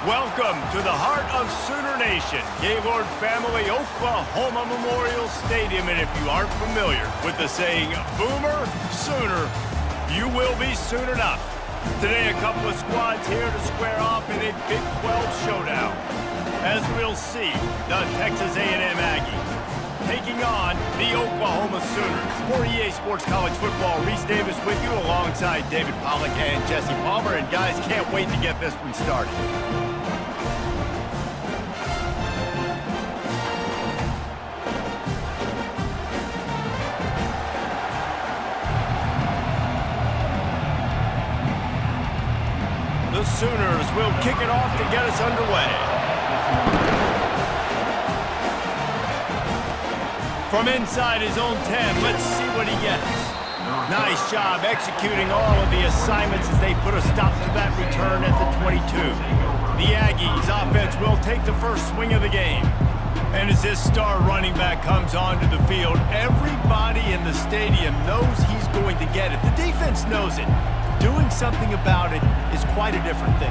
Welcome to the heart of Sooner Nation, Gaylord Family Oklahoma Memorial Stadium. And if you aren't familiar with the saying, Boomer Sooner, you will be soon enough. Today, a couple of squads here to square off in a Big 12 showdown. As we'll see, the Texas A&M Aggies taking on the Oklahoma Sooners. For EA Sports College Football, Reese Davis with you alongside David Pollack and Jesse Palmer. And guys, can't wait to get this one started. The Sooners will kick it off to get us underway. From inside his own 10, let's see what he gets. Nice job executing all of the assignments as they put a stop to that return at the 22. The Aggies offense will take the first swing of the game. And as this star running back comes onto the field, everybody in the stadium knows he's going to get it. The defense knows it. Doing something about it is quite a different thing.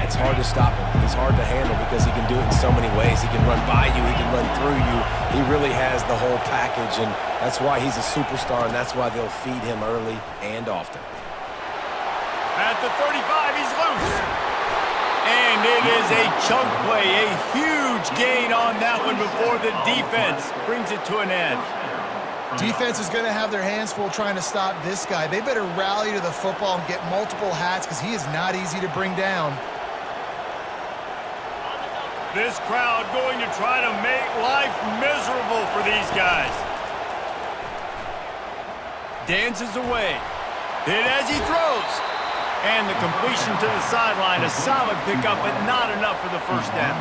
It's hard to stop him. He's hard to handle because he can do it in so many ways. He can run by you. He can run through you. He really has the whole package, and that's why he's a superstar, and that's why they'll feed him early and often. At the 35, he's loose. And it is a chunk play, a huge gain on that one before the defense brings it to an end. Defense is going to have their hands full trying to stop this guy. They better rally to the football and get multiple hats because he is not easy to bring down. This crowd going to try to make life miserable for these guys. Dances away. Hit as he throws. And the completion to the sideline, a solid pickup, but not enough for the first down.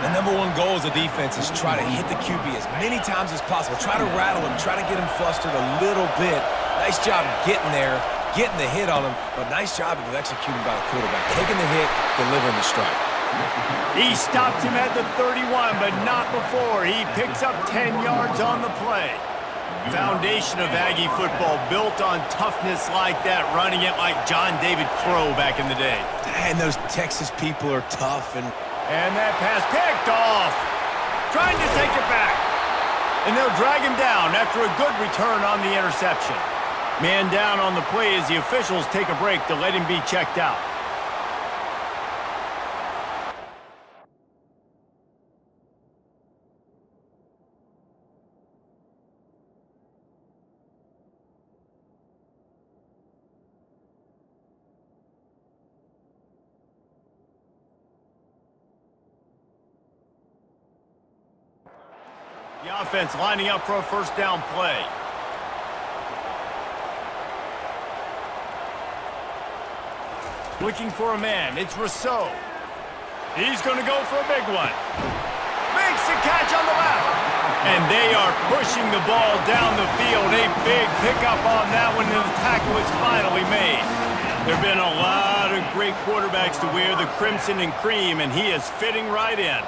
The number one goal as a defense is try to hit the QB as many times as possible. Try to rattle him, try to get him flustered a little bit. Nice job getting there, getting the hit on him, but nice job of executing by the quarterback. Taking the hit, delivering the strike. He stops him at the 31, but not before. He picks up 10 yards on the play. Foundation of Aggie football built on toughness like that, running it like John David Crow back in the day. And those Texas people are tough. And that pass picked off. Trying to take it back. And they'll drag him down after a good return on the interception. Man down on the play as the officials take a break to let him be checked out. The offense lining up for a first down play. Looking for a man. It's Rousseau. He's going to go for a big one. Makes the catch on the left. And they are pushing the ball down the field. A big pickup on that one, and the tackle is finally made. There have been a lot of great quarterbacks to wear the crimson and cream, and he is fitting right in.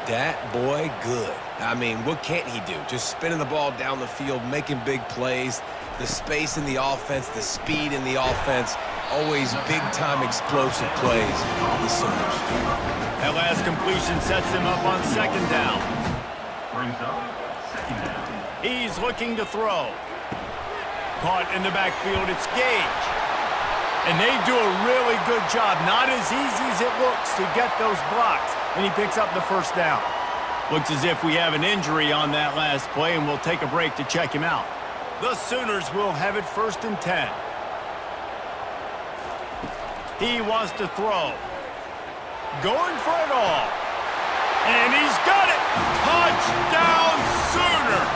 that boy good. I mean, what can't he do? Just spinning the ball down the field, making big plays, the space in the offense, the speed in the offense, always big-time explosive plays on the Sooners. That last completion sets him up on second down. Brings up second down. He's looking to throw. Caught in the backfield, it's Gage. And they do a really good job. Not as easy as it looks to get those blocks. And he picks up the first down. Looks as if we have an injury on that last play, and we'll take a break to check him out. The Sooners will have it 1st and 10. He wants to throw. Going for it all. And he's got it! Touchdown Sooners!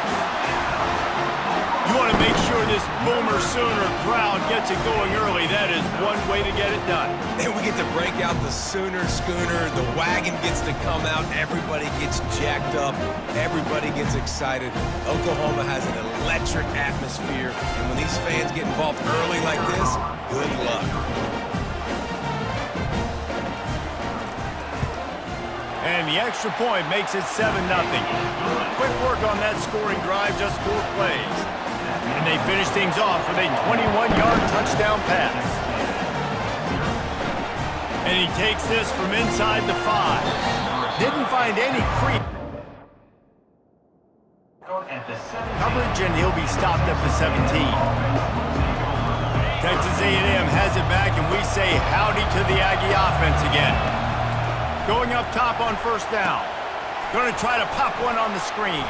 You want to make sure this Boomer Sooner crowd gets it going early. That is one way to get it done. And we get to break out the Sooner schooner. The wagon gets to come out. Everybody gets jacked up. Everybody gets excited. Oklahoma has an electric atmosphere. And when these fans get involved early like this, good luck. And the extra point makes it 7-0. Quick work on that scoring drive, just 4 plays. And they finish things off with a 21-yard touchdown pass. And he takes this from inside the 5. Didn't find any creep. Coverage, and he'll be stopped at the 17. Texas A&M has it back, and we say howdy to the Aggie offense again. Going up top on first down. Going to try to pop one on the screen.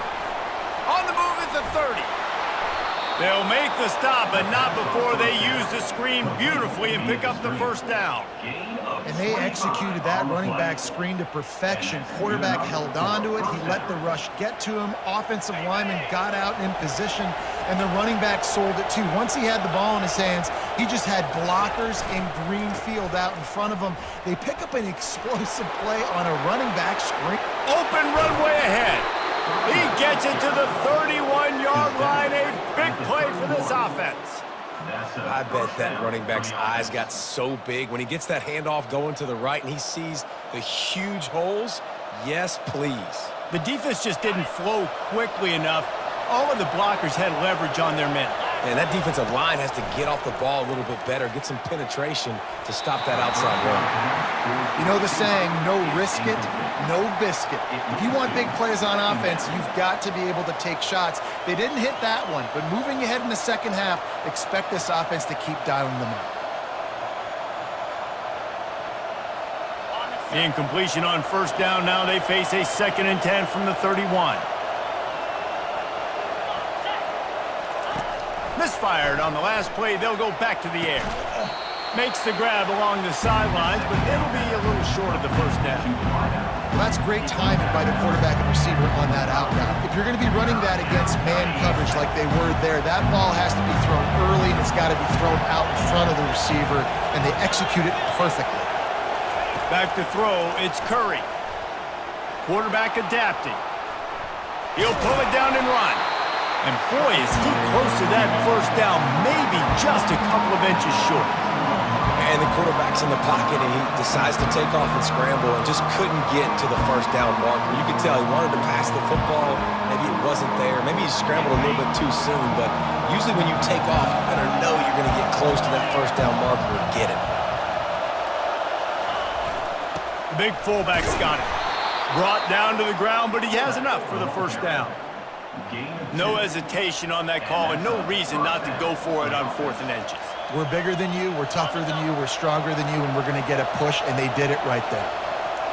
On the move at the 30. They'll make the stop, but not before they use the screen beautifully and pick up the first down. And they executed that running back screen to perfection. Quarterback held on to it. He let the rush get to him. Offensive lineman got out in position, and the running back sold it too. Once he had the ball in his hands, he just had blockers in green field out in front of him. They pick up an explosive play on a running back screen. Open runway ahead. He gets it to the 31-yard line. A big play for this offense. I bet that running back's eyes got so big when he gets that handoff going to the right and he sees the huge holes. Yes, please. The defense just didn't flow quickly enough. All of the blockers had leverage on their men. And that defensive line has to get off the ball a little bit better, get some penetration to stop that outside run. You know the saying, no risk it, no biscuit. If you want big plays on offense, you've got to be able to take shots. They didn't hit that one, but moving ahead in the second half, expect this offense to keep dialing them up. Incompletion on first down. Now they face a 2nd and 10 from the 31. Misfired on the last play. They'll go back to the air. Makes the grab along the sidelines, but it'll be a little short of the first down. Well, that's great timing by the quarterback and receiver on that out route. If you're going to be running that against man coverage like they were there, that ball has to be thrown early, and it's got to be thrown out in front of the receiver, and they execute it perfectly. Back to throw, it's Curry. Quarterback adapting. He'll pull it down and run. And boy, is he close to that first down, maybe just a couple of inches short. And the quarterback's in the pocket, and he decides to take off and scramble and just couldn't get to the first down marker. You could tell he wanted to pass the football. Maybe it wasn't there. Maybe he scrambled a little bit too soon. But usually when you take off, you better know you're going to get close to that first down marker and get it. The big fullback's got it. Brought down to the ground, but he has enough for the first down. No hesitation on that call, and no reason not to go for it on 4th and inches. We're bigger than you, we're tougher than you, we're stronger than you, and we're going to get a push, and they did it right there.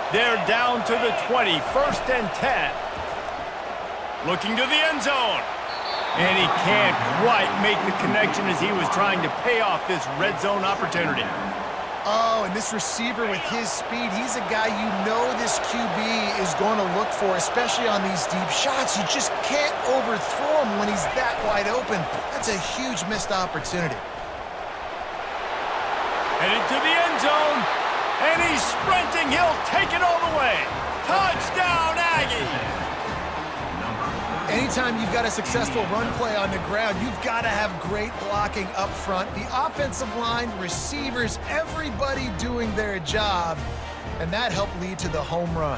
They're down to the 20, 1st and 10. Looking to the end zone. And he can't quite make the connection as he was trying to pay off this red zone opportunity. Oh, and this receiver with his speed, he's a guy you know this QB is going to look for, especially on these deep shots. You just can't overthrow him when he's that wide open. That's a huge missed opportunity. Headed to the end zone, and he's sprinting. He'll take it all the way. Touchdown, Aggies! Anytime you've got a successful run play on the ground, you've got to have great blocking up front. The offensive line, receivers, everybody doing their job, and that helped lead to the home run.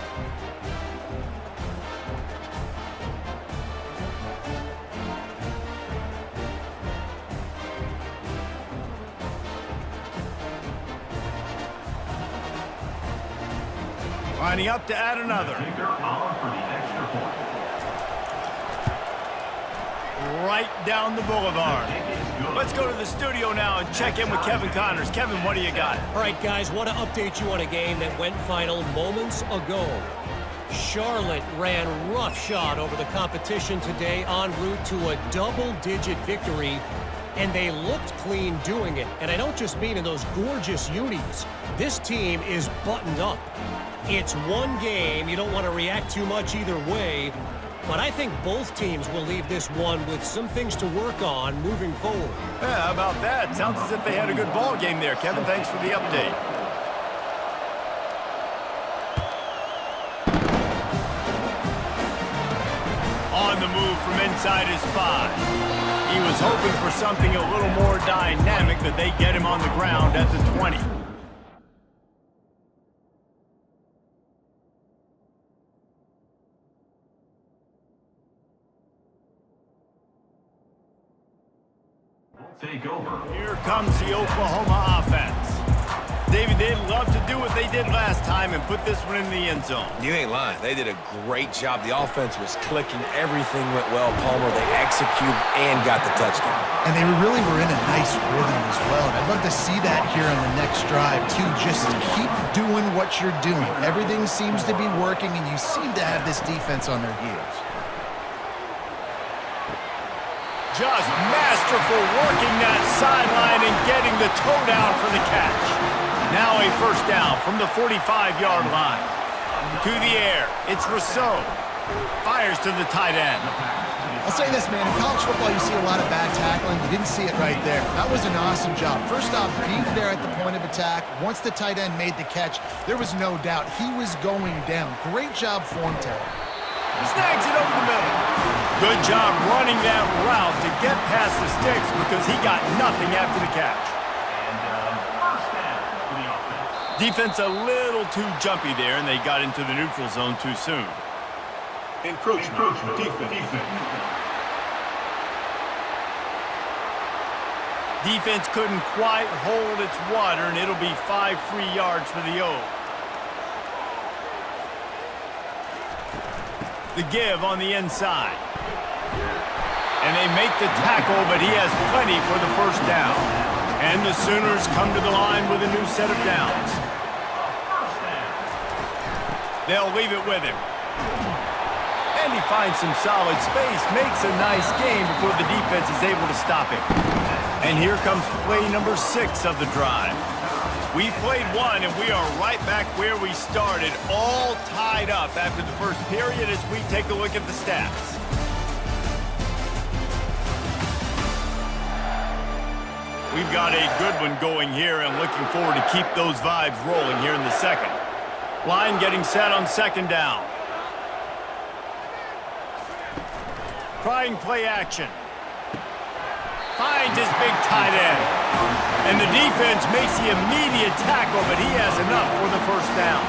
Lining up to add another. Right down the boulevard. Let's go to the studio now and check in with Kevin Connors. Kevin, what do you got? All right, guys, want to update you on a game that went final moments ago. Charlotte ran roughshod over the competition today en route to a double-digit victory, and they looked clean doing it. And I don't just mean in those gorgeous unis. This team is buttoned up. It's one game. You don't want to react too much either way. But I think both teams will leave this one with some things to work on moving forward. Yeah, how about that? Sounds as if they had a good ball game there. Kevin, thanks for the update. On the move from inside his 5. He was hoping for something a little more dynamic, but they get him on the ground at the 20. Take over. Here comes the Oklahoma offense. David, they'd love to do what they did last time and put this one in the end zone. You ain't lying. They did a great job. The offense was clicking. Everything went well, Palmer. They executed and got the touchdown. And they really were in a nice rhythm as well. And I'd love to see that here on the next drive, too. Just keep doing what you're doing. Everything seems to be working, and you seem to have this defense on their heels. Just masterful working that sideline and getting the toe down for the catch. Now a first down from the 45-yard line. To the air, it's Rousseau. Fires to the tight end. I'll say this, man. In college football, you see a lot of bad tackling. You didn't see it right there. That was an awesome job. First off, being there at the point of attack. Once the tight end made the catch, there was no doubt he was going down. Great job form telling. Snags it over the middle. Good job running that route to get past the sticks because he got nothing after the catch. First down for the offense. Defense a little too jumpy there, and they got into the neutral zone too soon. Encroachment. Defense. Defense couldn't quite hold its water, and it'll be 5 free yards for the O's. The give on the inside. And they make the tackle, but he has plenty for the first down. And the Sooners come to the line with a new set of downs. They'll leave it with him. And he finds some solid space, makes a nice game before the defense is able to stop him. And here comes play number 6 of the drive. We played one, and we are right back where we started, all tied up after the first period as we take a look at the stats. We've got a good one going here and looking forward to keep those vibes rolling here in the second. Line getting set on second down. Trying play action. Finds his big tight end. And the defense makes the immediate tackle, but he has enough for the first down.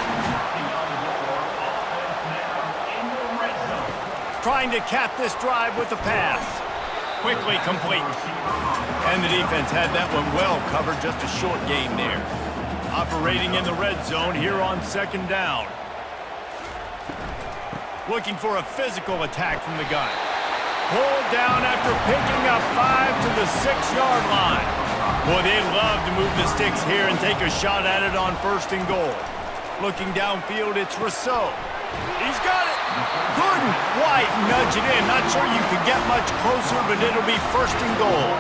Trying to cap this drive with the pass. Quickly complete. And the defense had that one well covered, just a short gain there. Operating in the red zone here on second down. Looking for a physical attack from the gun. Pulled down after picking up 5 to the 6-yard line. Boy, they'd love to move the sticks here and take a shot at it on first and goal. Looking downfield, it's Rousseau. He's got it. Couldn't quite nudge it in. Not sure you could get much closer, but it'll be first and goal.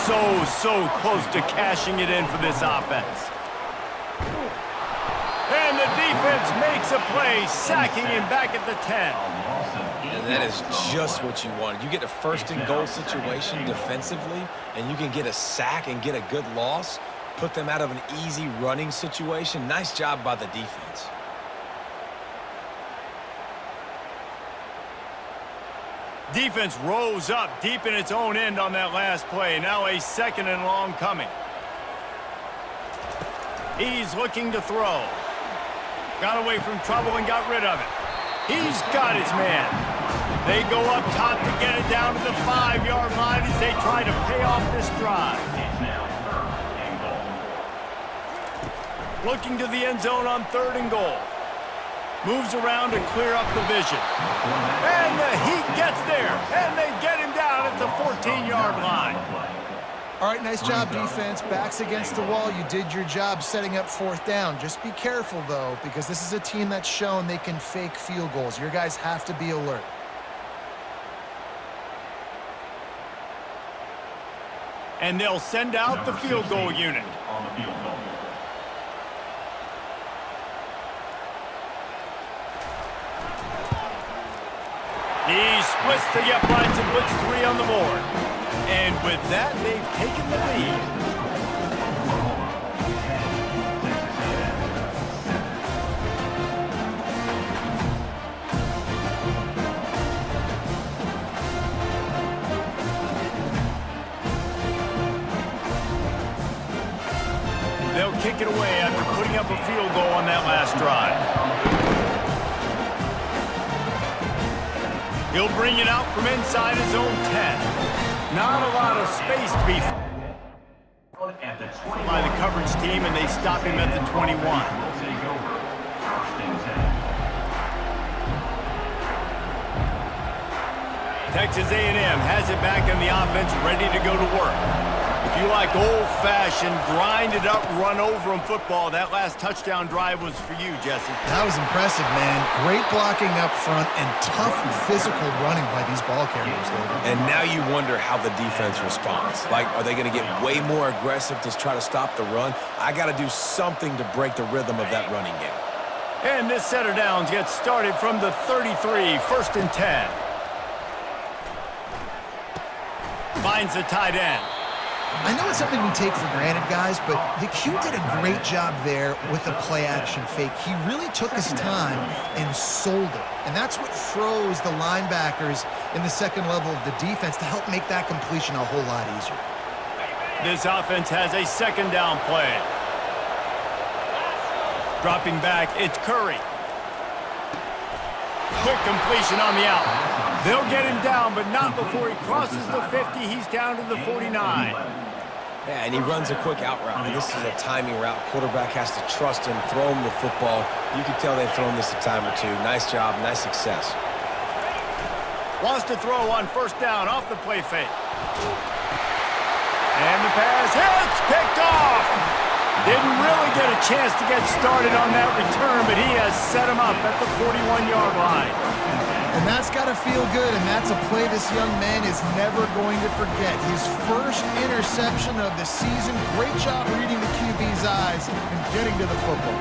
So close to cashing it in for this offense. And the defense makes a play, sacking him back at the 10. And that is just what you want. You get a first and goal situation defensively, and you can get a sack and get a good loss, put them out of an easy running situation. Nice job by the defense. Defense rose up deep in its own end on that last play. Now a second and long coming. He's looking to throw. Got away from trouble and got rid of it. He's got his man. They go up top to get it down to the 5-yard line as they try to pay off this drive. Looking to the end zone on third and goal. Moves around to clear up the vision. And the Heat gets there. And they get him down at the 14-yard line. All right, nice job, defense. Backs against the wall. You did your job setting up fourth down. Just be careful, though, because this is a team that's shown they can fake field goals. Your guys have to be alert. And they'll send out the field goal unit. On the field goal. He splits the get lines and puts 3 on the board. And with that, they've taken the lead. They'll kick it away after putting up a field goal on that last drive. He'll bring it out from inside his own 10. Not a lot of space to be. At the by the coverage team, and they stop him at the 21. Will take over. First and 10. Texas A&M has it back in the offense, ready to go to work. If you like old-fashioned, grinded-up, run-over-'em football, that last touchdown drive was for you, Jesse. That was impressive, man. Great blocking up front and tough physical running by these ball carriers, David. And now you wonder how the defense responds. Like, are they going to get way more aggressive to try to stop the run? I got to do something to break the rhythm of that running game. And this set of downs gets started from the 33, first and 10. Finds the tight end. I know it's something we take for granted, guys, but the Q did a great job there with the play-action fake. He really took his time and sold it. And that's what froze the linebackers in the second level of the defense to help make that completion a whole lot easier. This offense has a second down play. Dropping back, it's Curry. Quick completion on the out. They'll get him down, but not before he crosses the 50. He's down to the 49. Yeah, and he runs a quick out route. And this is a timing route. Quarterback has to trust him, throw him the football. You can tell they've thrown this a time or two. Nice job, nice success. Wants to throw on first down off the play fake. And the pass hits, picked off. Didn't really get a chance to get started on that return, but he has set him up at the 41-yard line. And that's got to feel good, and that's a play this young man is never going to forget. His first interception of the season. Great job reading the QB's eyes and getting to the football.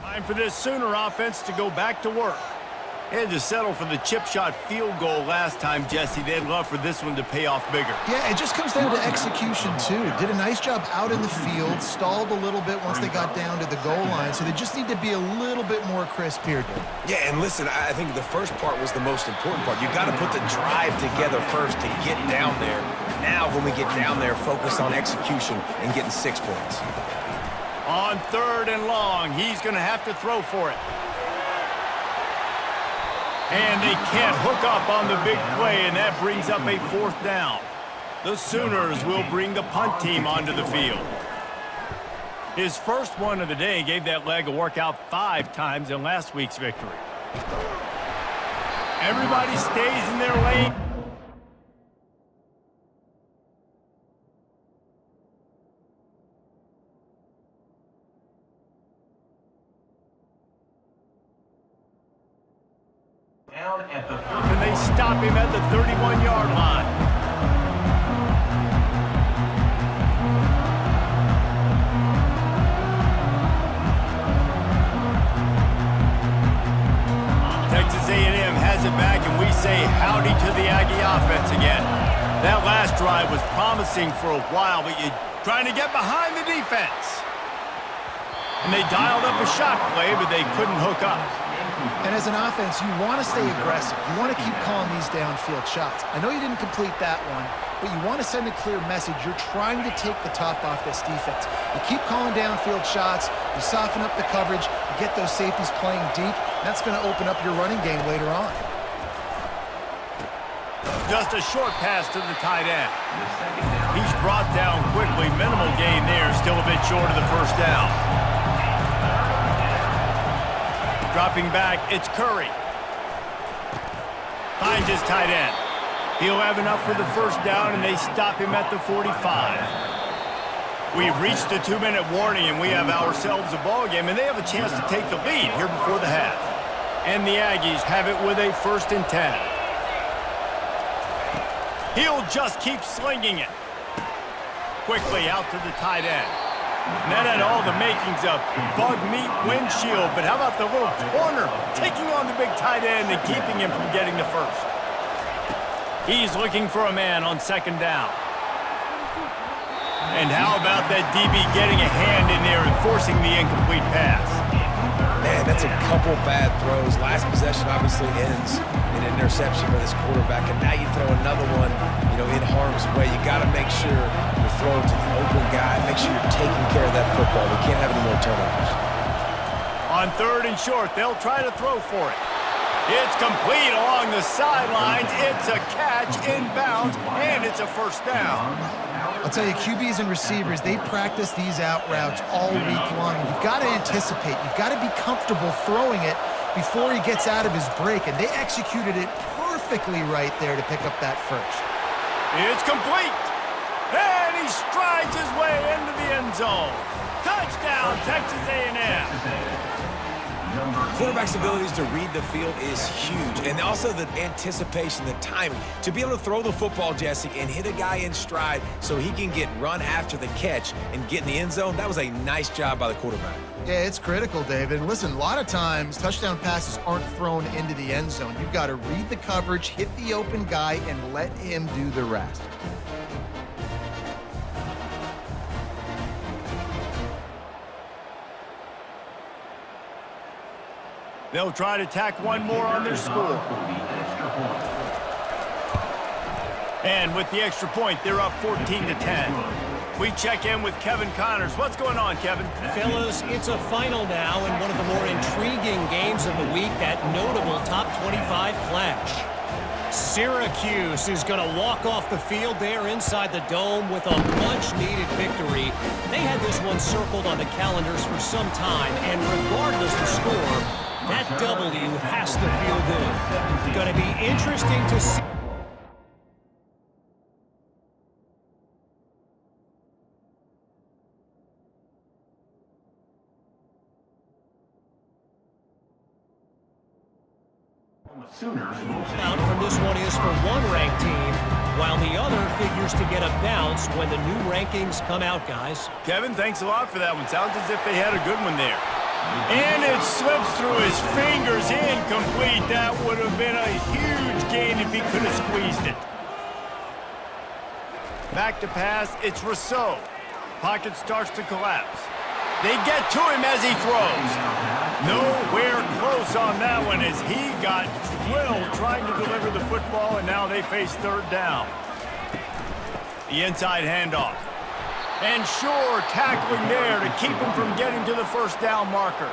Time for this Sooner offense to go back to work. They had to settle for the chip shot field goal last time, Jesse. They'd love for this one to pay off bigger. Yeah, it just comes down to execution, too. Did a nice job out in the field, stalled a little bit once they got down to the goal line, so they just need to be a little bit more crisp here, dude. Yeah, and listen, I think the first part was the most important part. You got to put the drive together first to get down there. Now, when we get down there, focus on execution and getting 6 points. On third and long, he's going to have to throw for it. And they can't hook up on the big play, and that brings up a fourth down. The Sooners will bring the punt team onto the field. His first one of the day gave that leg a workout 5 times in last week's victory. Everybody stays in their lane. Down at the 30. And they stop him at the 31-yard line. Texas A&M has it back, and we say howdy to the Aggie offense again. That last drive was promising for a while, but you're trying to get behind the defense. And they dialed up a shot play, but they couldn't hook up. And as an offense, you want to stay aggressive. You want to keep calling these downfield shots. I know you didn't complete that one, but you want to send a clear message. You're trying to take the top off this defense. You keep calling downfield shots, you soften up the coverage, you get those safeties playing deep. That's going to open up your running game later on. Just a short pass to the tight end. He's brought down quickly. Minimal gain there, still a bit short of the first down. Dropping back, it's Curry. Finds his tight end. He'll have enough for the first down, and they stop him at the 45. We've reached the 2-minute warning, and we have ourselves a ball game, and they have a chance to take the lead here before the half. And the Aggies have it with a 1st and 10. He'll just keep slinging it. Quickly out to the tight end. And that had all the makings of bug meat windshield, but how about the little corner taking on the big tight end and keeping him from getting the first? He's looking for a man on 2nd down. And how about that DB getting a hand in there and forcing the incomplete pass? Man, that's a couple bad throws. Last possession obviously ends in an interception by this quarterback, and now you throw another one, sure you're throwing to the open guy. Make sure you're taking care of that football. We can't have any more turnovers. On 3rd and short, they'll try to throw for it. It's complete along the sidelines. It's a catch inbounds, and it's a first down. I'll tell you, QBs and receivers, they practice these out routes all week long. You've got to anticipate. You've got to be comfortable throwing it before he gets out of his break, and they executed it perfectly right there to pick up that first. It's complete, and he strides his way into the end zone. Touchdown, Texas A&M. Quarterback's abilities to read the field is huge, and also the anticipation, the timing. To be able to throw the football, Jesse, and hit a guy in stride so he can get run after the catch and get in the end zone, that was a nice job by the quarterback. Yeah, it's critical, David. And listen, a lot of times, touchdown passes aren't thrown into the end zone. You've got to read the coverage, hit the open guy, and let him do the rest. They'll try to tack one more on their score. And with the extra point, they're up 14-10. We check in with Kevin Connors. What's going on, Kevin? Fellas, it's a final now in one of the more intriguing games of the week, that notable top 25 clash. Syracuse is going to walk off the field there inside the Dome with a much-needed victory. They had this one circled on the calendars for some time, and regardless the score, that W has to feel good. Going to be interesting to see. Out from this one is for one ranked team, while the other figures to get a bounce when the new rankings come out, guys. Kevin, thanks a lot for that one. Sounds as if they had a good one there. And it slips through his fingers, incomplete. That would have been a huge gain if he could have squeezed it. Back to pass, it's Rousseau. Pocket starts to collapse. They get to him as he throws. Nowhere close on that one as he got drilled trying to deliver the football, and now they face 3rd down. The inside handoff. And sure, tackling there to keep him from getting to the first down marker.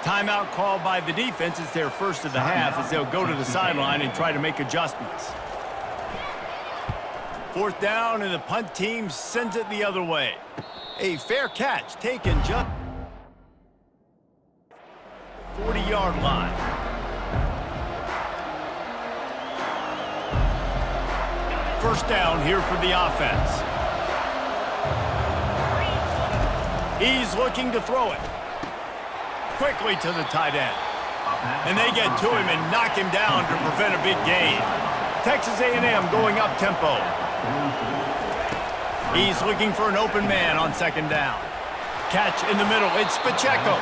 Timeout called by the defense. It's their first of the half as they'll go to the sideline and try to make adjustments. 4th down, and the punt team sends it the other way. A fair catch taken just 40-yard line. First down here for the offense. He's looking to throw it. Quickly to the tight end. And they get to him and knock him down to prevent a big gain. Texas A&M going up tempo. He's looking for an open man on 2nd down. Catch in the middle. It's Pacheco.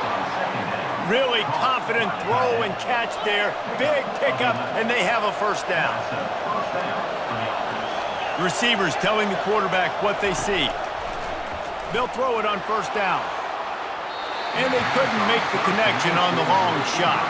Really confident throw and catch there. Big pickup, and they have a first down. Receivers telling the quarterback what they see. They'll throw it on 1st down. And they couldn't make the connection on the long shot.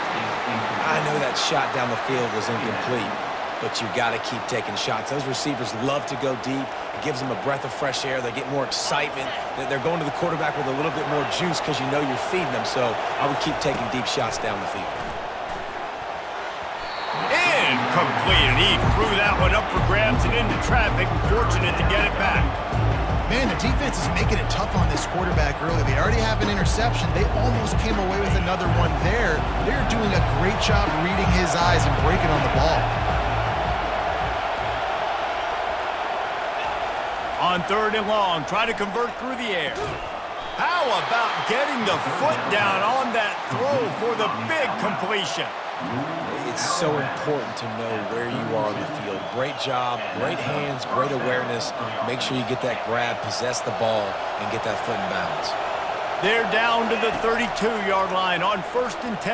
I know that shot down the field was incomplete, but you got to keep taking shots. Those receivers love to go deep. It gives them a breath of fresh air. They get more excitement. They're going to the quarterback with a little bit more juice because you know you're feeding them. So I would keep taking deep shots down the field. Incomplete, and he threw that one up for grabs and into traffic. Fortunate to get it back. Man, the defense is making it tough on this quarterback early. They already have an interception. They almost came away with another one there. They're doing a great job reading his eyes and breaking on the ball. On 3rd and long, try to convert through the air. How about getting the foot down on that throw for the big completion? It's so important to know where you are on the field. Great job, great hands, great awareness. Make sure you get that grab, possess the ball, and get that foot in bounds. They're down to the 32-yard line on 1st and 10.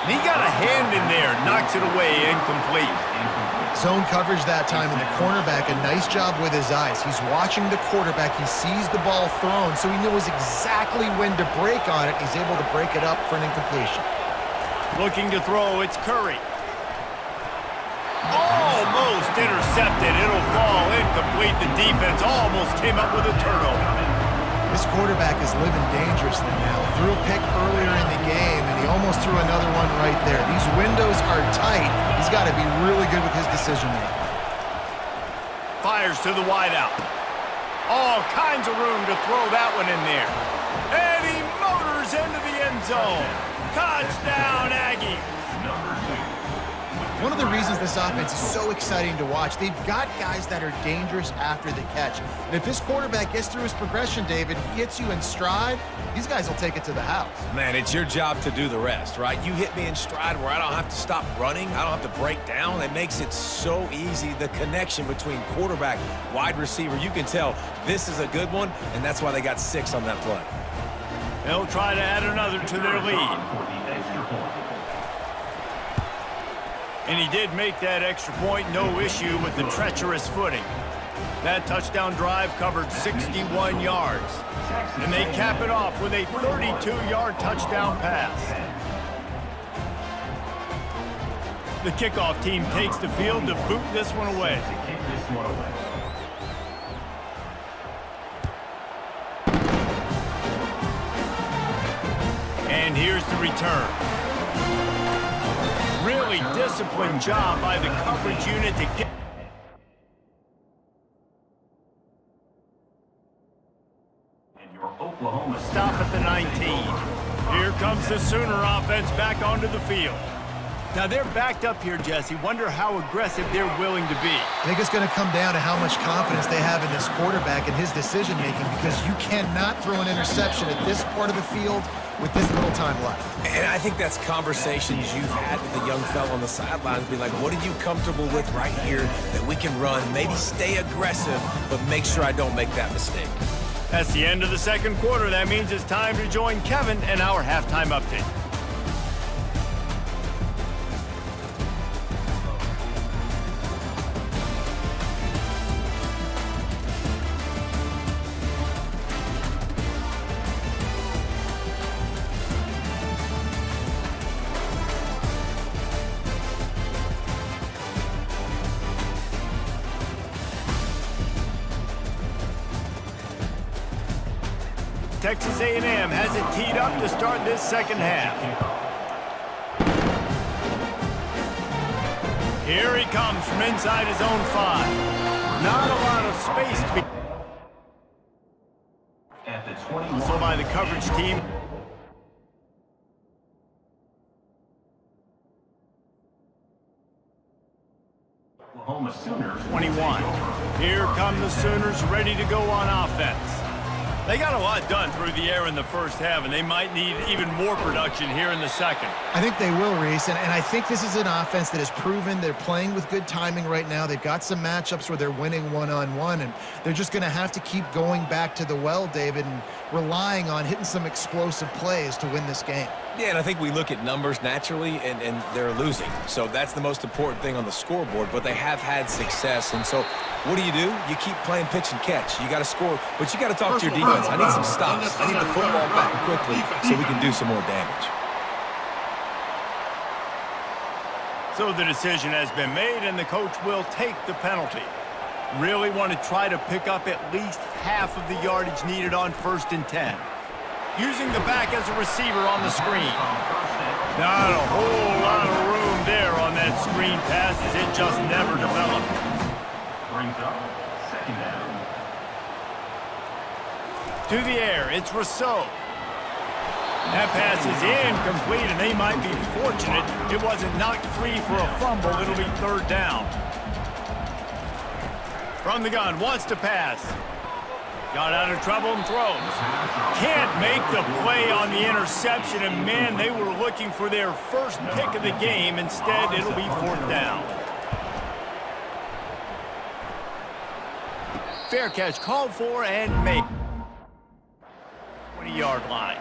And he got a hand in there, knocks it away, incomplete. Zone coverage that time, and the cornerback, a nice job with his eyes. He's watching the quarterback. He sees the ball thrown, so he knows exactly when to break on it. He's able to break it up for an incompletion. Looking to throw, it's Curry. Almost intercepted. It'll fall incomplete. The defense almost came up with a turnover. This quarterback is living dangerously now. Threw a pick earlier in the game, and he almost threw another one right there. These windows are tight. He's got to be really good with his decision-making. Fires to the wideout. All kinds of room to throw that one in there. And he motors into the end zone. Touchdown, Aggies. One of the reasons this offense is so exciting to watch, they've got guys that are dangerous after the catch. And if this quarterback gets through his progression, David, he gets you in stride, these guys will take it to the house. Man, it's your job to do the rest, right? You hit me in stride where I don't have to stop running. I don't have to break down. It makes it so easy. The connection between quarterback, wide receiver, you can tell this is a good one, and that's why they got 6 on that play. They'll try to add another to their lead. And he did make that extra point, no issue with the treacherous footing. That touchdown drive covered 61 yards. And they cap it off with a 32-yard touchdown pass. The kickoff team takes the field to boot this one away. And here's the return. Really disciplined job by the coverage unit to get. And your Oklahoma Stop at the 19. Here comes the Sooner offense back onto the field. Now they're backed up here, Jesse. Wonder how aggressive they're willing to be. I think it's going to come down to how much confidence they have in this quarterback and his decision-making, because you cannot throw an interception at this part of the field with this little time left. And I think that's conversations you've had with the young fella on the sidelines. Be like, what are you comfortable with right here that we can run? Maybe stay aggressive, but make sure I don't make that mistake. That's the end of the second quarter. That means it's time to join Kevin and our halftime update. Texas A&M has it teed up to start this second half. Here he comes from inside his own 5. Not a lot of space to be. at the 21. So by the coverage team. Oklahoma Sooners 21. Here come the Sooners ready to go on offense. They got a lot done through the air in the first half, and they might need even more production here in the second. I think they will, Reese, and I think this is an offense that has proven they're playing with good timing right now. They've got some matchups where they're winning one-on-one, and they're just going to have to keep going back to the well, David, and relying on hitting some explosive plays to win this game. Yeah, and I think we look at numbers naturally, and they're losing. So that's the most important thing on the scoreboard, but they have had success. And so what do? You keep playing pitch and catch. You got to score, but you got to talk to your defense. I need some stops. I need the football back quickly so we can do some more damage. So the decision has been made, and the coach will take the penalty. Really want to try to pick up at least half of the yardage needed on 1st and 10. Using the back as a receiver on the screen. Not a whole lot of room there on that screen pass, as it just never developed. brings up second down. To the air, it's Rousseau. That pass is incomplete, and they might be fortunate it wasn't knocked free for a fumble. It'll be 3rd down. From the gun, wants to pass. Got out of trouble and throws. Can't make the play on the interception, and man, they were looking for their first pick of the game. Instead, it'll be 4th down. Fair catch called for and made. 20-yard line.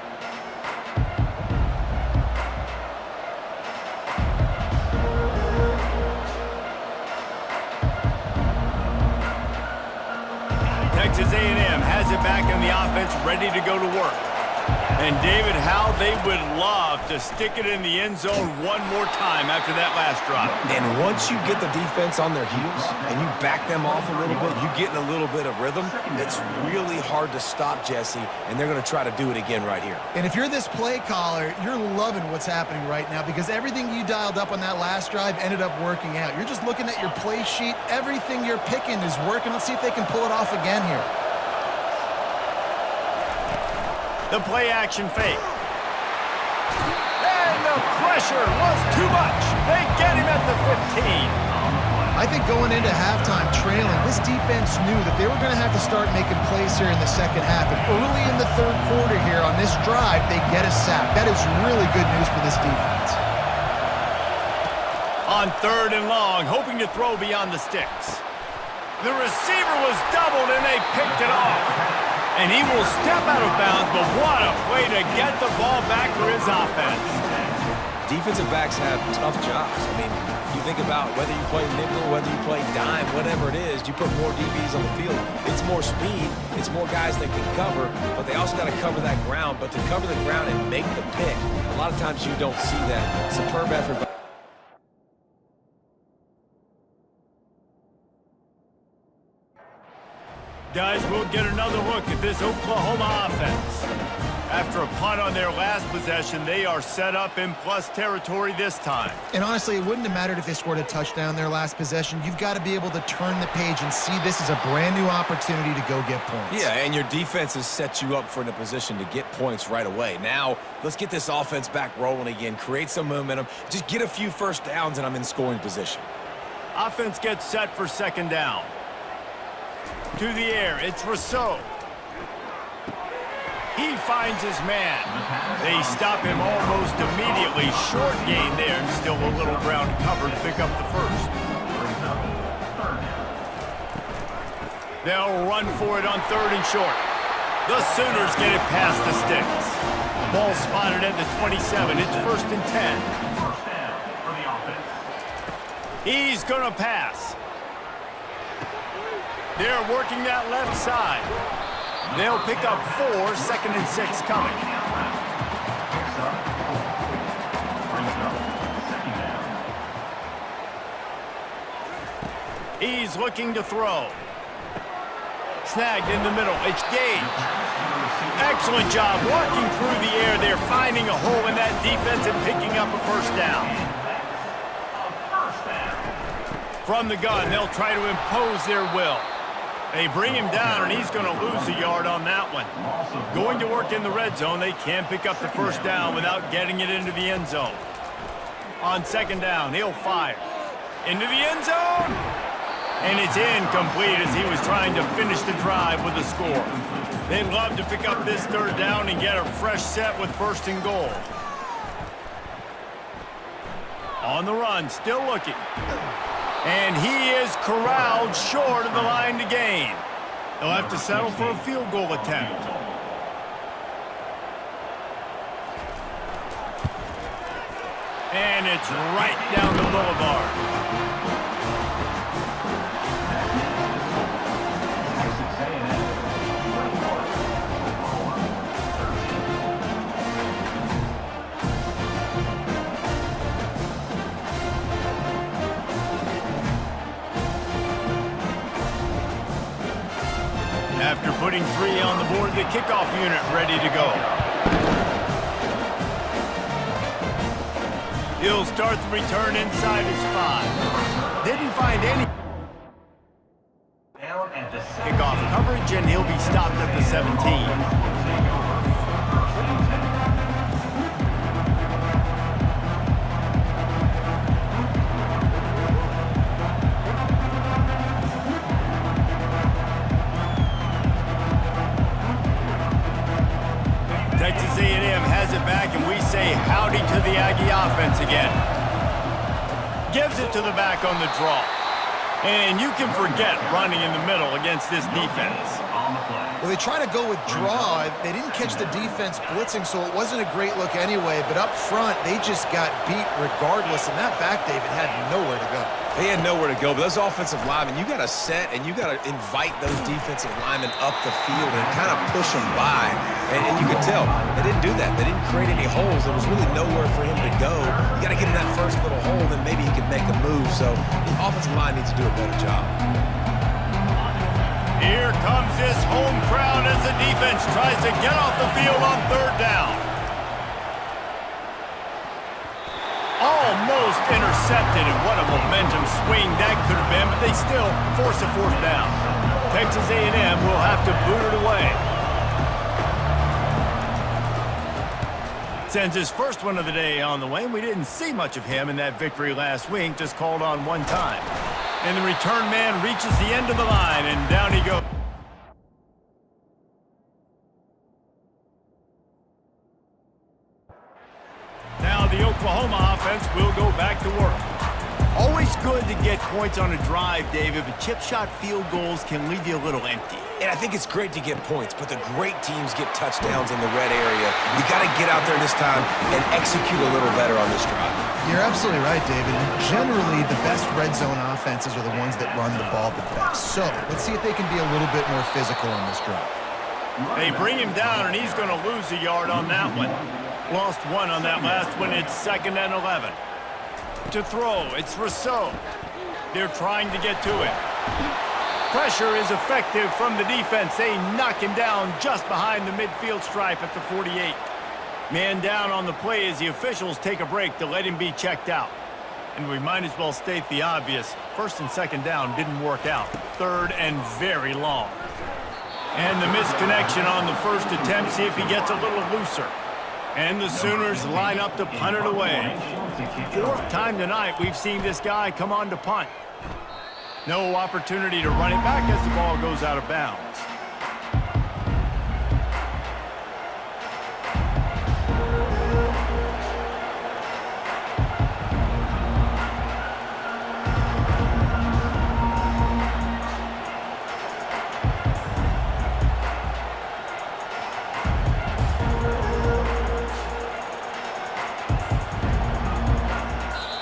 Texas A&M has it back on the offense, ready to go to work. And David, how they would love to stick it in the end zone one more time after that last drive. And once you get the defense on their heels and you back them off a little bit, you get in a little bit of rhythm, it's really hard to stop, Jesse, and they're going to try to do it again right here. And if you're this play caller, you're loving what's happening right now because everything you dialed up on that last drive ended up working out. You're just looking at your play sheet. Everything you're picking is working. Let's see if they can pull it off again here. The play action fake. And the pressure was too much. They get him at the 15. I think going into halftime trailing, this defense knew that they were going to have to start making plays here in the second half. And early in the third quarter here on this drive, they get a sack. That is really good news for this defense. On 3rd and long, hoping to throw beyond the sticks. The receiver was doubled and they picked it off. And he will step out of bounds, but what a play to get the ball back for his offense. Defensive backs have tough jobs. I mean, you think about whether you play nickel, whether you play dime, whatever it is, you put more DBs on the field. It's more speed, it's more guys that can cover, but they also got to cover that ground. But to cover the ground and make the pick, a lot of times you don't see that. Superb effort. Guys, we'll get another look at this Oklahoma offense. After a punt on their last possession, they are set up in plus territory this time. And honestly, it wouldn't have mattered if they scored a touchdown their last possession. You've got to be able to turn the page and see this as a brand new opportunity to go get points. Yeah, and your defense has set you up for in a position to get points right away. Now, let's get this offense back rolling again, create some momentum, just get a few first downs, and I'm in scoring position. Offense gets set for 2nd down. To the air, it's Rousseau. He finds his man. They stop him almost immediately. Short gain there, and still a little ground cover to pick up the first. They'll run for it on 3rd and short. The Sooners get it past the sticks. Ball spotted at the 27. It's 1st and 10. First down for the offense. He's going to pass. They're working that left side. They'll pick up 4, 2nd and 6 coming. He's looking to throw. Snagged in the middle. It's Gage. Excellent job working through the air. They're finding a hole in that defense and picking up a first down. From the gun, they'll try to impose their will. They bring him down, and he's going to lose a yard on that one. Going to work in the red zone, they can't pick up the first down without getting it into the end zone. On 2nd down, he'll fire. Into the end zone! And it's incomplete as he was trying to finish the drive with a score. They'd love to pick up this 3rd down and get a fresh set with 1st and goal. On the run, still looking. And he is corralled short of the line to gain. They'll have to settle for a field goal attempt. And it's right down the boulevard. After putting 3 on the board, the kickoff unit ready to go. He'll start the return inside his 5. Didn't find any kickoff coverage, and he'll be stopped at the 17. Texas A&M has it back, and we say howdy to the Aggie offense again. Gives it to the back on the draw. And you can forget running in the middle against this defense. Well, they try to go with draw. They didn't catch the defense blitzing, so it wasn't a great look anyway. But up front, they just got beat regardless, and that back, David, had nowhere to go. They had nowhere to go, but those offensive linemen, you got to set and you got to invite those defensive linemen up the field and kind of push them by. And you could tell they didn't do that. They didn't create any holes. There was really nowhere for him to go. You got to get in that first little hole, then maybe he could make a move. So the offensive line needs to do a better job. Here comes this home crowd as the defense tries to get off the field on third down. Almost intercepted, and what a momentum swing that could have been, but they still force a fourth down. Texas A&M will have to boot it away. Sends his first one of the day on the way, and we didn't see much of him in that victory last week, just called on one time. And the return man reaches the end of the line, and down he goes. Now the Oklahoma offense will go back to work. Always good to get points on a drive, David, but chip shot field goals can leave you a little empty. And I think it's great to get points, but the great teams get touchdowns in the red area. You got to get out there this time and execute a little better on this drive. You're absolutely right, David. Generally, the best red zone offenses are the ones that run the ball the best. So let's see if they can be a little bit more physical on this drive. They bring him down, and he's going to lose a yard on that one. Lost one on that last one. It's 2nd and 11. To throw, it's Rousseau. They're trying to get to it. Pressure is effective from the defense. They knock him down just behind the midfield stripe at the 48. Man down on the play as the officials take a break to let him be checked out. And we might as well state the obvious. 1st and 2nd down didn't work out. 3rd and very long. And the misconnection on the first attempt. See if he gets a little looser. And the Sooners line up to punt it away. 4th time tonight we've seen this guy come on to punt. No opportunity to run it back as the ball goes out of bounds.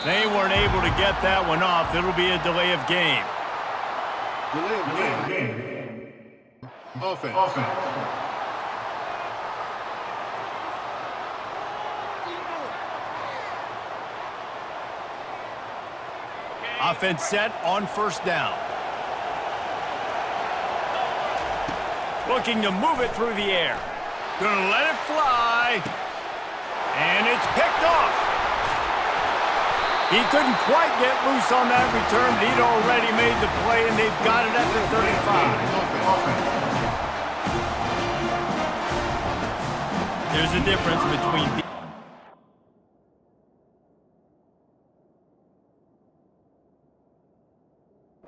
They weren't able to get that one off. It'll be a delay of game. Delay of game. Offense. Offense set on 1st down. Looking to move it through the air. Gonna let it fly. And it's picked off. He couldn't quite get loose on that return, but he'd already made the play, and they've got it at the 35. There's a difference between...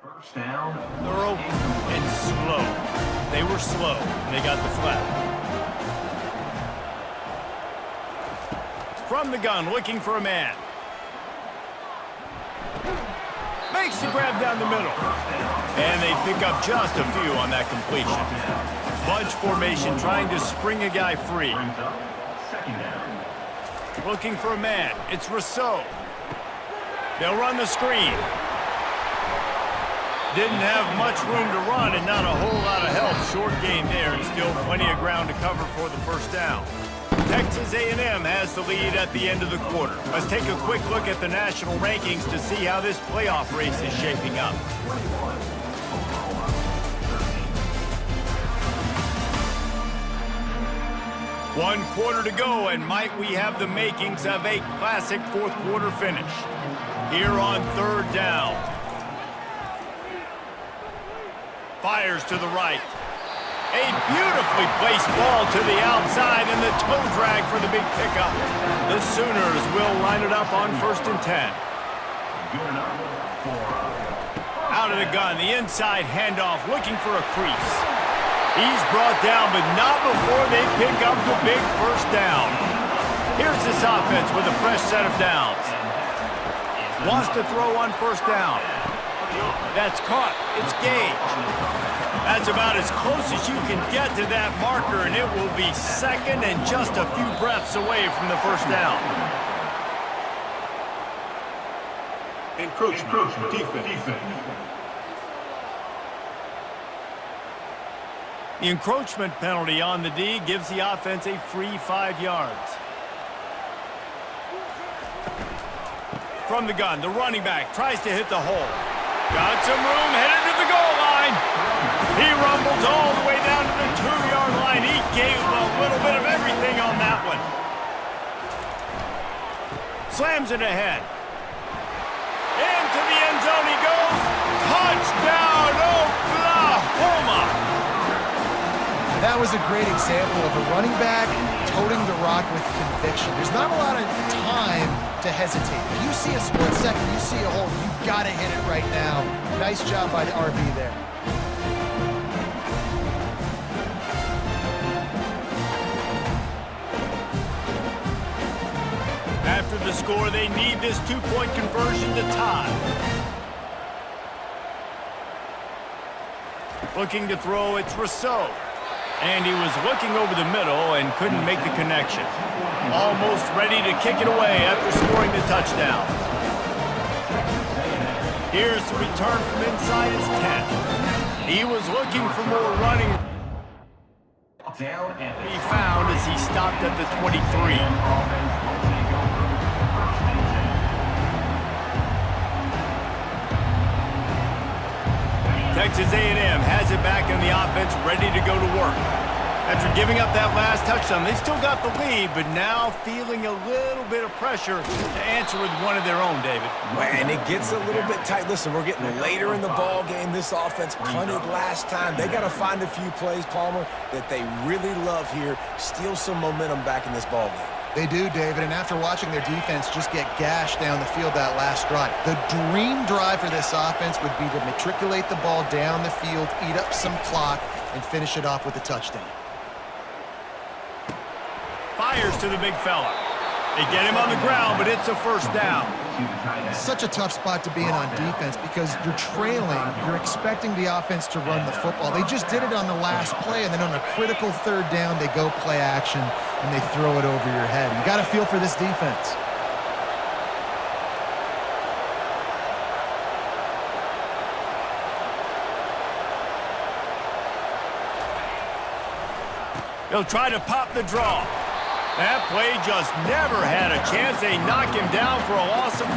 First down. thorough and slow. They were slow, and they got the flag. From the gun, looking for a man. Makes the grab down the middle. And they pick up just a few on that completion. Bunch formation trying to spring a guy free. Brings up 2nd down. Looking for a man. It's Rousseau. They'll run the screen. Didn't have much room to run and not a whole lot of help. Short game there and still plenty of ground to cover for the 1st down. Texas A&M has the lead at the end of the quarter. Let's take a quick look at the national rankings to see how this playoff race is shaping up. One quarter to go, and might we have the makings of a classic 4th quarter finish. Here on 3rd down. Fires to the right. A beautifully placed ball to the outside and the toe drag for the big pickup. The Sooners will line it up on 1st and 10. Good enough for... Out of the gun, the inside handoff looking for a crease. He's brought down, but not before they pick up the big 1st down. Here's this offense with a fresh set of downs. Wants to throw on 1st down. That's caught. It's Gage. That's about as close as you can get to that marker, and it will be 2nd and just a few breaths away from the 1st down. Encroachment. Defense. The encroachment penalty on the D gives the offense a free 5 yards. From the gun, the running back tries to hit the hole. Got some room, headed to the goal line. He rumbles all the way down to the 2-yard line. He gave a little bit of everything on that one. Slams it ahead. Into the end zone he goes. Touchdown, Oklahoma! That was a great example of a running back toting the rock with conviction. There's not a lot of time to hesitate. If you see a split second, you see a hole, you've got to hit it right now. Nice job by the RB there. After the score, they need this 2-point conversion to tie. Looking to throw, it's Rousseau. And he was looking over the middle and couldn't make the connection. Almost ready to kick it away after scoring the touchdown. Here's the return from inside his 10. He was looking for more running. He found as he stopped at the 23. Texas A&M has it back in the offense, ready to go to work. After giving up that last touchdown, they still got the lead, but now feeling a little bit of pressure to answer with one of their own, David. And it gets a little bit tight. Listen, we're getting later in the ball game. This offense punted last time. They got to find a few plays, Palmer, that they really love here. Steal some momentum back in this ball game. They do, David, and after watching their defense just get gashed down the field that last drive, the dream drive for this offense would be to matriculate the ball down the field, eat up some clock, and finish it off with a touchdown. Fires to the big fella. They get him on the ground, but it's a first down. Such a tough spot to be in on defense because you're trailing, you're expecting the offense to run the football. They just did it on the last play, and then on a critical third down, they go play action, and they throw it over your head. You got to feel for this defense. He'll try to pop the draw. That play just never had a chance. They knock him down for a loss of 5.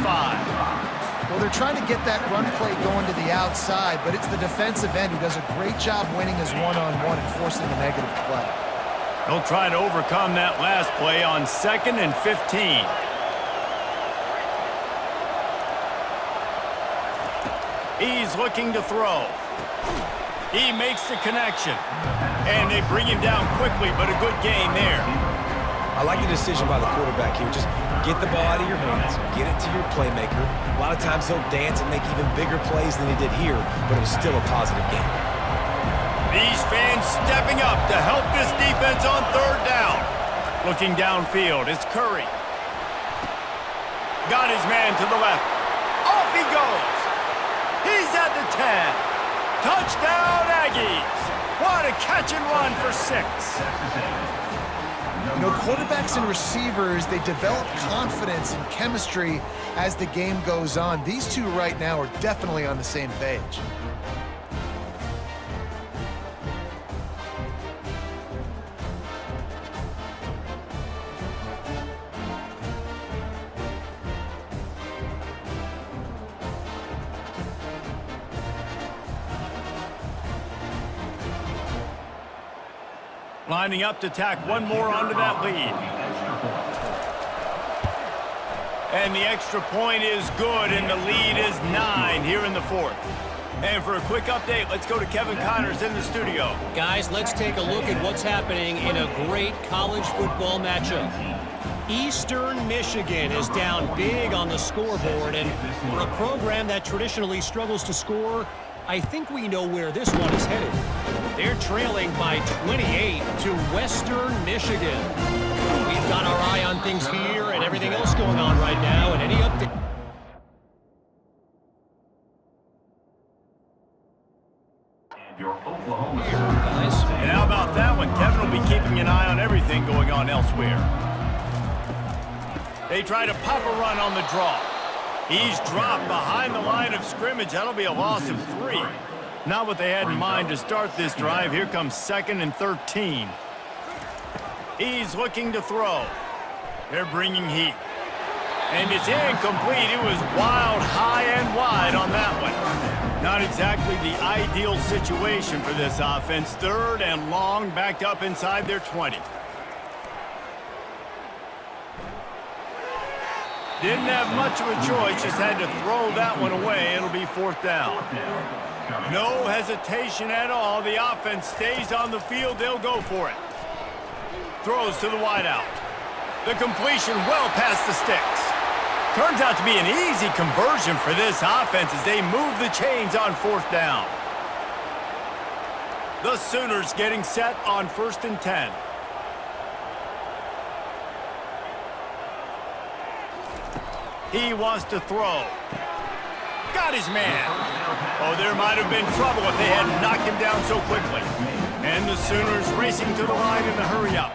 Well, they're trying to get that run play going to the outside, but it's the defensive end who does a great job winning his one-on-one and forcing the negative play. He'll try to overcome that last play on 2nd and 15. He's looking to throw. He makes the connection. And they bring him down quickly, but a good gain there. I like the decision by the quarterback here. Just get the ball out of your hands, get it to your playmaker. A lot of times he'll dance and make even bigger plays than he did here, but it was still a positive game. These fans stepping up to help this defense on 3rd down. Looking downfield, it's Curry. Got his man to the left. Off he goes. He's at the 10. Touchdown, Aggies. What a catch and run for 6. You know, quarterbacks and receivers, they develop confidence and chemistry as the game goes on. These two right now are definitely on the same page. Lining up to tack one more onto that lead. And the extra point is good, and the lead is 9 here in the 4th. And for a quick update, let's go to Kevin Connors in the studio. Guys, let's take a look at what's happening in a great college football matchup. Eastern Michigan is down big on the scoreboard, and for a program that traditionally struggles to score, I think we know where this one is headed. They're trailing by 28 to Western Michigan. We've got our eye on things here and everything else going on right now, and any update. Guys. And how about that one? Kevin will be keeping an eye on everything going on elsewhere. They try to pop a run on the draw. He's dropped behind the line of scrimmage. That'll be a loss of 3. Not what they had in mind to start this drive. Here comes 2nd and 13. He's looking to throw. They're bringing heat. And it's incomplete. It was wild, high and wide on that one. Not exactly the ideal situation for this offense. 3rd and long, backed up inside their 20. Didn't have much of a choice, just had to throw that one away. It'll be 4th down. No hesitation at all. The offense stays on the field. They'll go for it. Throws to the wideout. The completion well past the sticks. Turns out to be an easy conversion for this offense as they move the chains on 4th down. The Sooners getting set on 1st and 10. He wants to throw. Got his man. Oh, there might have been trouble if they had knocked him down so quickly. And the Sooners racing to the line in the hurry-up.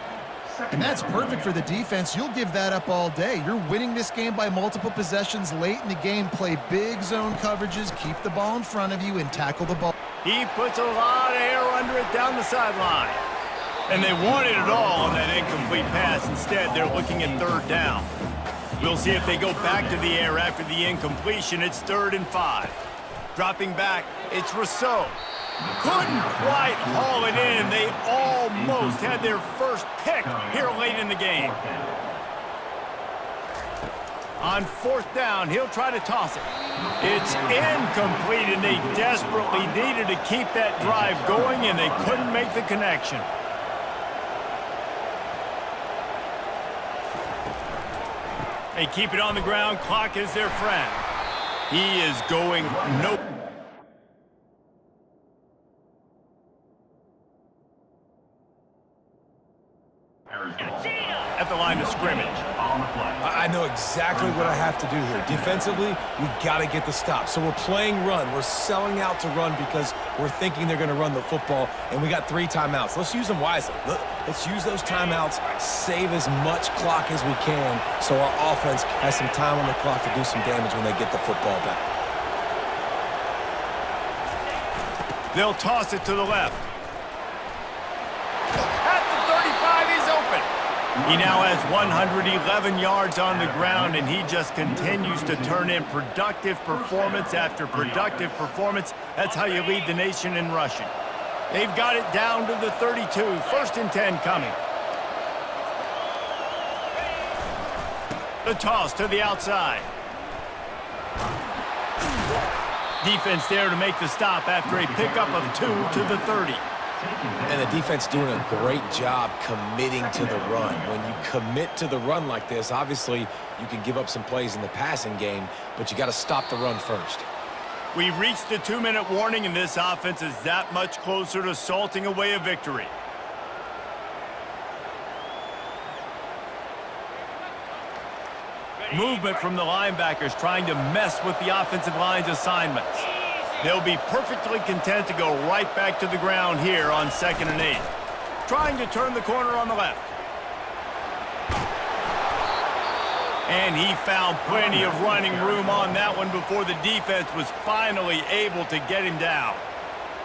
And that's perfect for the defense. You'll give that up all day. You're winning this game by multiple possessions late in the game. Play big zone coverages, keep the ball in front of you, and tackle the ball. He puts a lot of air under it down the sideline. And they wanted it all on that incomplete pass. Instead, they're looking at 3rd down. We'll see if they go back to the air after the incompletion. It's 3rd and 5. Dropping back, it's Rousseau. Couldn't quite haul it in. They almost had their first pick here late in the game. On 4th down, he'll try to toss it. It's incomplete, and they desperately needed to keep that drive going, and they couldn't make the connection. They keep it on the ground. Clock is their friend. He is going no. At the line of scrimmage. I know exactly what I have to do here. Defensively, we got to get the stop. So we're playing run. We're selling out to run because we're thinking they're going to run the football, and we got 3 timeouts. Let's use them wisely. Let's use those timeouts, save as much clock as we can so our offense has some time on the clock to do some damage when they get the football back. They'll toss it to the left. At the 35, he's open. He now has 111 yards on the ground, and he just continues to turn in productive performance after productive performance. That's how you lead the nation in rushing. They've got it down to the 32. 1st and 10 coming. The toss to the outside. Defense there to make the stop after a pickup of 2 to the 30. And the defense doing a great job committing to the run. When you commit to the run like this, obviously you can give up some plays in the passing game, but you got to stop the run first. We've reached the 2-minute warning, and this offense is that much closer to salting away a victory. Movement from the linebackers trying to mess with the offensive line's assignments. They'll be perfectly content to go right back to the ground here on 2nd and 8. Trying to turn the corner on the left. And he found plenty of running room on that one before the defense was finally able to get him down.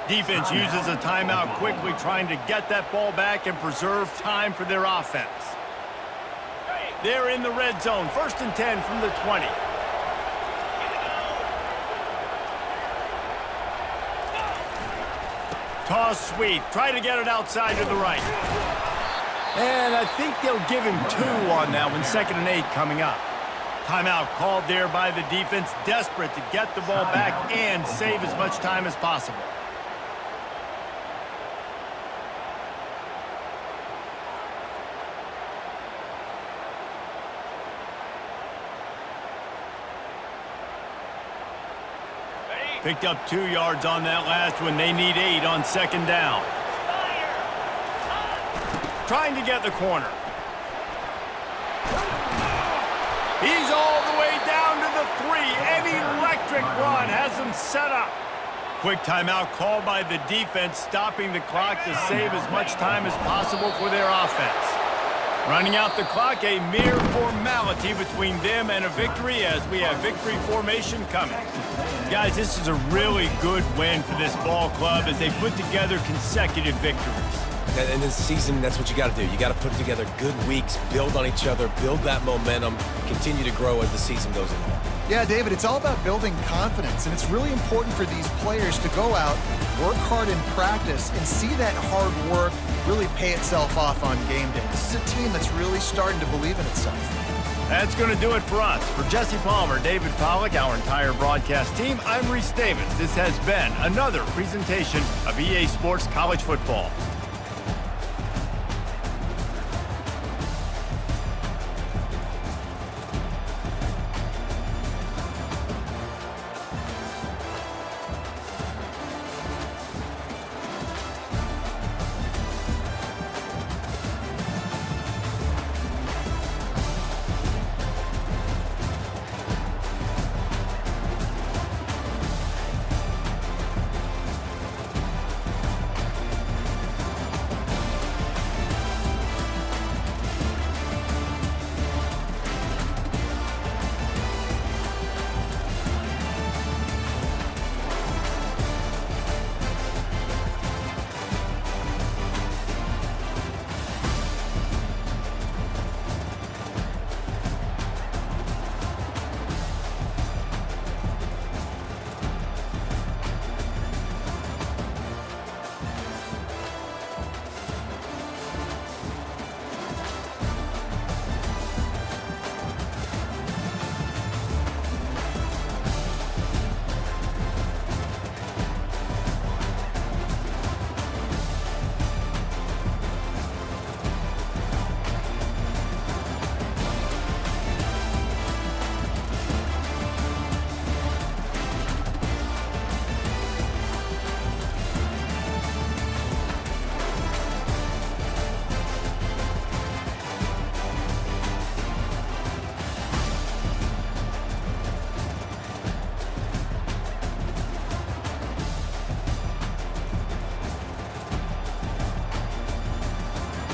Defense uses a timeout quickly, trying to get that ball back and preserve time for their offense. They're in the red zone. 1st and 10 from the 20. Toss sweep. Try to get it outside to the right. And I think they'll give him 2 on that one. 2nd and 8 coming up. Timeout called there by the defense, desperate to get the ball back and save as much time as possible. Picked up 2 yards on that last one. They need 8 on 2nd down. Trying to get the corner. He's all the way down to the 3. An electric run has him set up. Quick timeout called by the defense, stopping the clock to save as much time as possible for their offense. Running out the clock, a mere formality between them and a victory as we have victory formation coming. Guys, this is a really good win for this ball club as they put together consecutive victories. And this season, that's what you got to do. You got to put together good weeks, build on each other, build that momentum, continue to grow as the season goes on. Yeah, David, it's all about building confidence, and it's really important for these players to go out, work hard in practice, and see that hard work really pay itself off on game day. This is a team that's really starting to believe in itself. That's going to do it for us. For Jesse Palmer, David Pollack, our entire broadcast team, I'm Reese Davis. This has been another presentation of EA Sports College Football.